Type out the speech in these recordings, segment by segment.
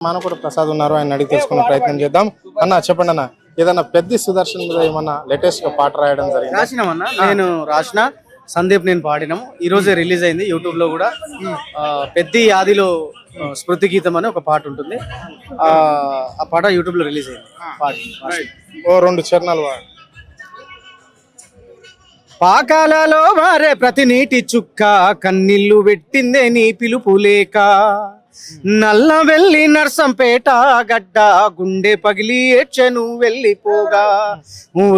మానకొండ ప్రసాద్ ఉన్నారు, ఆయన అడిగి తెలుసుకునే ప్రయత్నం చేద్దాం. అన్న చెప్పండి అన్న, ఏదన్నా పెద్ద సుదర్శన్ మీద ఏమన్నా లేటెస్ట్ గా పాట రాయడం జరిగింది? రాసినామన్నా, నేను రాసిన సందీప్ నేను పాడినాము. ఈ రోజే రిలీజ్ అయింది యూట్యూబ్ లో కూడా. పెద్ది ఆదిలో స్మృతి గీతం అని ఒక పాట ఉంటుంది, ఆ పాట యూట్యూబ్ లో రిలీజ్ అయింది. ఓ రెండు చరణాలు. పాకాలలో మారే ప్రతి నీటి చుక్క కన్నీళ్లు పెట్టిందే నీ పిలుపు లేక, నల్ల వెళ్ళి నర్సంపేట గడ్డ గుండె పగిలి ఏడ్చెను వెళ్ళిపోగా,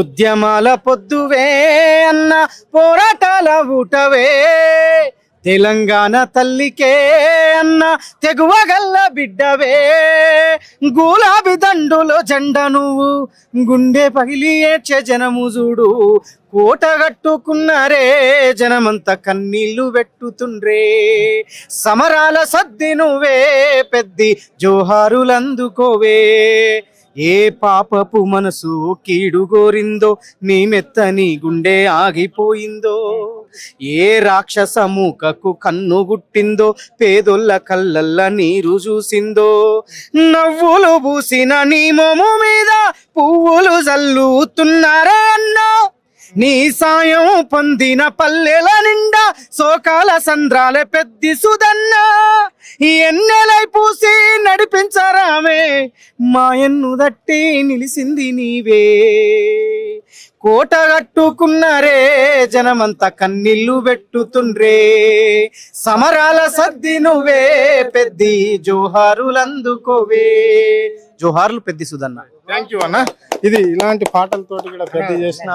ఉద్యమాల పొద్దువే అన్న పోరాటాల ఊటవే తెలంగాణ తల్లికే అన్న తెగువగల్ల బిడ్డవే, గులాబీ దండులో జెండ నువ్వు గుండె పగిలి ఏడ్చే జనము చూడు, కోట కట్టుకున్నారే జనమంతా కన్నీళ్లు పెట్టుతుండ్రే, సమరాల సద్ది నువ్వే పెద్ది జోహారులందుకోవే, ఏ పాపపు మనసు కీడు గోరిందో నీ మెత్తని గుండె ఆగిపోయిందో, ఏ రాక్షస మూకకు కన్ను గుట్టిందో పేదొల్ల కళ్ళల్ల నీరు చూసిందో, నవ్వులు పూసిన నీ మొము మీద పువ్వులు జల్లుతున్నారా అన్నా, నీ సాయం పొందిన పల్లెల నిండా సోకాల సంద్రాల పెద్ది సుదన్న, ఎన్నెలై పూసి నడిపించరామే మాయన్ను దట్టి నిలిసింది నీవే, కోట కట్టుకున్నారే జనమంతా కన్నీళ్లు పెట్టుతుండ్రే, సమరాల సద్ది నువ్వే పెద్ది జోహారులందుకోవే. జోహార్లు పెద్ది సుదన్న. థ్యాంక్ యూ అన్న. ఇది ఇలాంటి పాటలతోటి కూడా పెద్ద చేసిన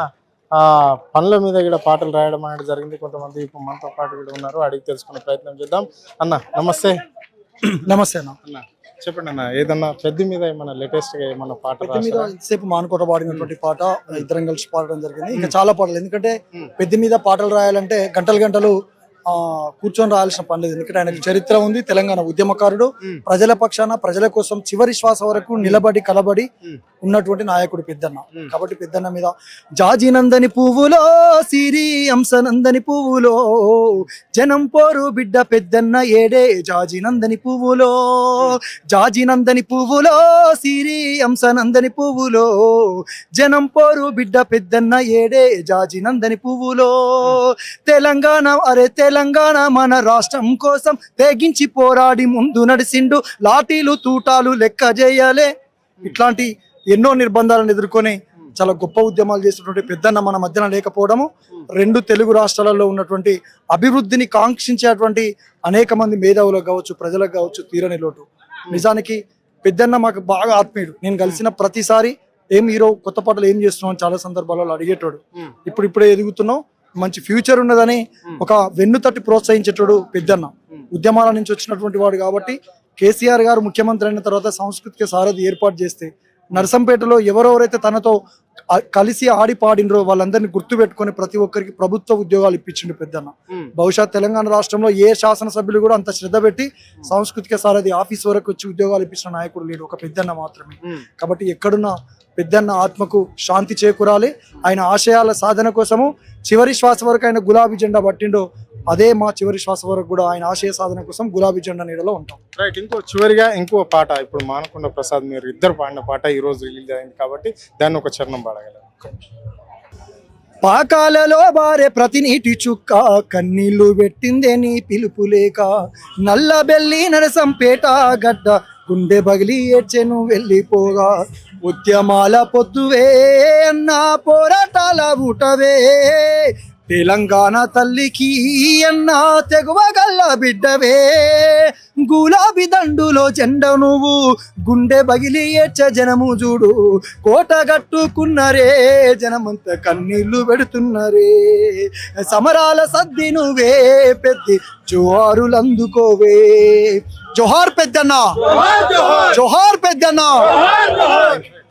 పనుల మీద కూడా పాటలు రాయడం అనేది జరిగింది. కొంతమంది ఇప్పుడు మనతో పాటు కూడా ఉన్నారు, అడిగి తెలుసుకునే ప్రయత్నం చేద్దాం. అన్న నమస్తే. నమస్తే అన్న. అన్న చెప్పండి అన్న, ఏదన్నా పెద్ద మీద ఏమన్నా లేటెస్ట్ గా ఏమన్నా పాట ఇంతసేపు మానకోట పాడినటువంటి పాట ఇద్దరం కలిసి పాడడం జరిగింది. ఇంకా చాలా పాటలు, ఎందుకంటే పెద్ద మీద పాటలు రాయాలంటే గంటలు గంటలు కూర్చొని రాయాల్సిన పని లేదు. ఎందుకంటే ఆయనకు చరిత్ర ఉంది, తెలంగాణ ఉద్యమకారుడు, ప్రజల పక్షాన ప్రజల కోసం చివరి శ్వాస వరకు నిలబడి కలబడి ఉన్నటువంటి నాయకుడు పెద్దన్న. కాబట్టి పెద్దన్న మీద జాజినందని పువ్వులో సిరి అంశనందని పువ్వులో జనం పోరు బిడ్డ పెద్దన్న ఏడే, జాజినందని పువ్వులో జాజినందని పువ్వులో సిరి అంశనందని పువ్వులో జనం పోరు బిడ్డ పెద్దన్న ఏడే, జాజినందని పువ్వులో తెలంగాణ అరే తెలంగాణ మన రాష్ట్రం కోసం తెగించి పోరాడి ముందు నడిసిండు, లాఠీలు తూటాలు లెక్క చేయలే. ఇట్లాంటి ఎన్నో నిర్బంధాలను ఎదుర్కొని చాలా గొప్ప ఉద్యమాలు చేసినటువంటి పెద్దన్న మన మధ్యన లేకపోవడము, రెండు తెలుగు రాష్ట్రాలలో ఉన్నటువంటి అభివృద్ధిని కాంక్షించేటువంటి అనేక మంది మేధావులకు కావచ్చు, ప్రజలకు కావచ్చు తీరని లోటు. నిజానికి పెద్దన్న మాకు బాగా ఆత్మీయుడు. నేను కలిసిన ప్రతిసారి ఏం హీరో కొత్త పాటలు ఏం చేస్తున్నావు అని చాలా సందర్భాలలో అడిగేటోడు. ఇప్పుడే ఎదుగుతున్నావు, మంచి ఫ్యూచర్ ఉన్నదని ఒక వెన్ను తట్టి ప్రోత్సహించేటోడు పెద్దన్న. ఉద్యమాల నుంచి వచ్చినటువంటి వాడు కాబట్టి కేసీఆర్ గారు ముఖ్యమంత్రి అయిన తర్వాత సాంస్కృతిక సారథి ఏర్పాటు చేస్తే నర్సంపేటలో ఎవరెవరైతే తనతో కలిసి ఆడి పాడినరో వాళ్ళందరినీ గుర్తు పెట్టుకుని ప్రతి ఒక్కరికి ప్రభుత్వ ఉద్యోగాలు ఇప్పించిండు పెద్దన్న. బహుశా తెలంగాణ రాష్ట్రంలో ఏ శాసనసభ్యులు కూడా అంత శ్రద్ధ పెట్టి సాంస్కృతిక సారథి ఆఫీస్ వరకు వచ్చి ఉద్యోగాలు ఇప్పించిన నాయకుడు లేడు, ఒక పెద్దన్న మాత్రమే. కాబట్టి ఎక్కడున్న పెద్దన్న ఆత్మకు శాంతి చేకూరాలి. ఆయన ఆశయాల సాధన కోసము చివరి శ్వాస వరకు ఆయన గులాబీ జెండా పట్టిండో, అదే మా చివరి శ్వాస వరకు కూడా ఆయన ఆశయ సాధన కోసం గులాబీ జెండా నీడలో ఉంటాం. రైట్. చివరిగా ఇంకో పాట, ఇప్పుడు మానకొండ ప్రసాద్ మీరు ఇద్దరు పాడిన పాట ఈ రోజు రిలీజ్ అయింది కాబట్టి దాన్ని ఒక చరణం పాడగలరు? పాకాలలో బారే ప్రతి నీటి చుక్క కన్నీళ్లు పెట్టిందే నీ పిలుపు లేక, నల్ల బెల్లి నరసంపేట గడ్డ గుండె బగిలి ఏడ్చెను వెళ్ళిపోగా, ఉద్యమాల పొద్దువే అన్న పోరాటాల ఊటవే తెలంగాణ తల్లికి అన్న తెగువగల్ల బిడ్డవే, గులాబీ దండులో జెండ నువ్వు గుండె బగిలి ఏడ్చ జనము చూడు, కోట కట్టుకున్నారే జనమంతా కన్నీళ్లు పెడుతున్నారే, సమరాల సద్ది నువ్వే పెద్ది జోహారులందుకోవే. జోహార్ పెద్దన్న, జోహార్ పెద్దన్న.